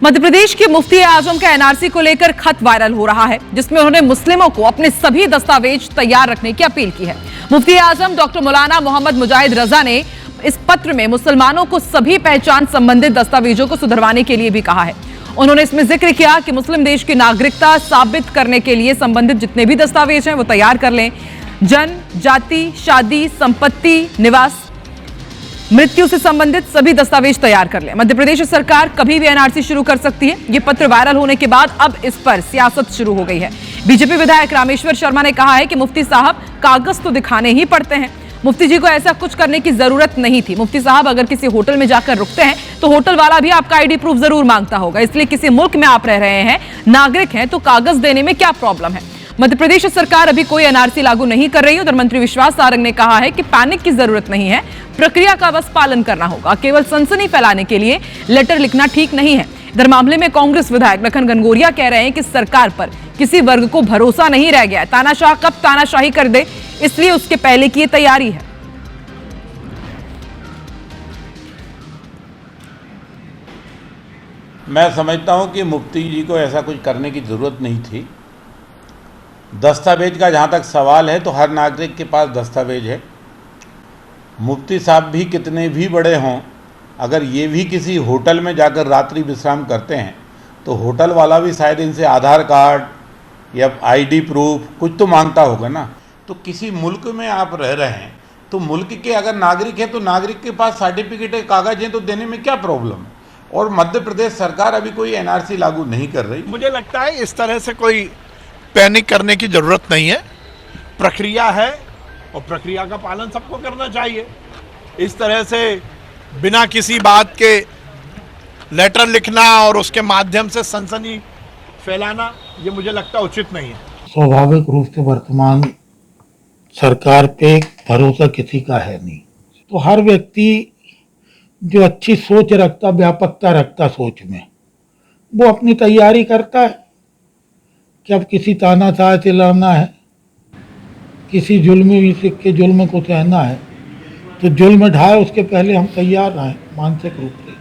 मध्य प्रदेश के मुफ्ती आजम का एनआरसी को लेकर खत वायरल हो रहा है, जिसमें उन्होंने मुस्लिमों को अपने सभी दस्तावेज तैयार रखने की अपील की है। मुफ्ती आजम डॉक्टर मौलाना मोहम्मद मुजाहिद रजा ने इस पत्र में मुसलमानों को सभी पहचान संबंधित दस्तावेजों को सुधरवाने के लिए भी कहा है। उन्होंने इसमें जिक्र किया कि मुस्लिम देश की नागरिकता साबित करने के लिए संबंधित जितने भी दस्तावेज हैं वो तैयार कर लें। जन्म, जाति, शादी, संपत्ति, निवास, मृत्यु से संबंधित सभी दस्तावेज तैयार कर लें। मध्य प्रदेश सरकार कभी भी एनआरसी शुरू कर सकती है। ये पत्र वायरल होने के बाद अब इस पर सियासत शुरू हो गई है। बीजेपी विधायक रामेश्वर शर्मा ने कहा है कि मुफ्ती साहब कागज तो दिखाने ही पड़ते हैं, मुफ्ती जी को ऐसा कुछ करने की जरूरत नहीं थी। मुफ्ती साहब अगर किसी होटल में जाकर रुकते हैं तो होटल वाला भी आपका आईडी प्रूफ जरूर मांगता होगा, इसलिए किसी मुल्क में आप रह रहे हैं, नागरिक हैं, तो कागज देने में क्या प्रॉब्लम है। मध्य प्रदेश सरकार अभी कोई एनआरसी लागू नहीं कर रही। उधर मंत्री विश्वास सारंग ने कहा है कि पैनिक की जरूरत नहीं है, प्रक्रिया का बस पालन करना होगा, केवल सनसनी फैलाने के लिए लेटर लिखना ठीक नहीं है। इधर मामले में कांग्रेस विधायक लखन घनघोरिया कह रहे हैं कि सरकार पर किसी वर्ग को भरोसा नहीं रह गया है, तानाशाह कब तानाशाही कर दे, इसलिए उसके पहले की तैयारी है। मैं समझता हूं कि मुफ्ती जी को ऐसा कुछ करने की ज़रूरत नहीं थी। दस्तावेज का जहां तक सवाल है तो हर नागरिक के पास दस्तावेज है। मुफ्ती साहब भी कितने भी बड़े हों, अगर ये भी किसी होटल में जाकर रात्रि विश्राम करते हैं तो होटल वाला भी शायद इनसे आधार कार्ड या आईडी प्रूफ कुछ तो मांगता होगा ना। तो किसी मुल्क में आप रह रहे हैं तो मुल्क के अगर नागरिक हैं तो नागरिक के पास सर्टिफिकेट कागज हैं तो देने में क्या प्रॉब्लम है। और मध्य प्रदेश सरकार अभी कोई एनआरसी लागू नहीं कर रही। मुझे लगता है इस तरह से कोई पैनिक करने की जरूरत नहीं है। प्रक्रिया है और प्रक्रिया का पालन सबको करना चाहिए। इस तरह से बिना किसी बात के लेटर लिखना और उसके माध्यम से सनसनी फैलाना, ये मुझे लगता उचित नहीं है। स्वाभाविक रूप से वर्तमान सरकार पे भरोसा किसी का है नहीं, तो हर व्यक्ति जो अच्छी सोच रखता, व्यापकता रखता सोच में, वो अपनी तैयारी करता है कि अब किसी तानाशाह से लड़ना है, किसी जुल्मी के जुल्म को सहना है, तो जुल्म ढाए उसके पहले हम तैयार रहें मानसिक रूप से।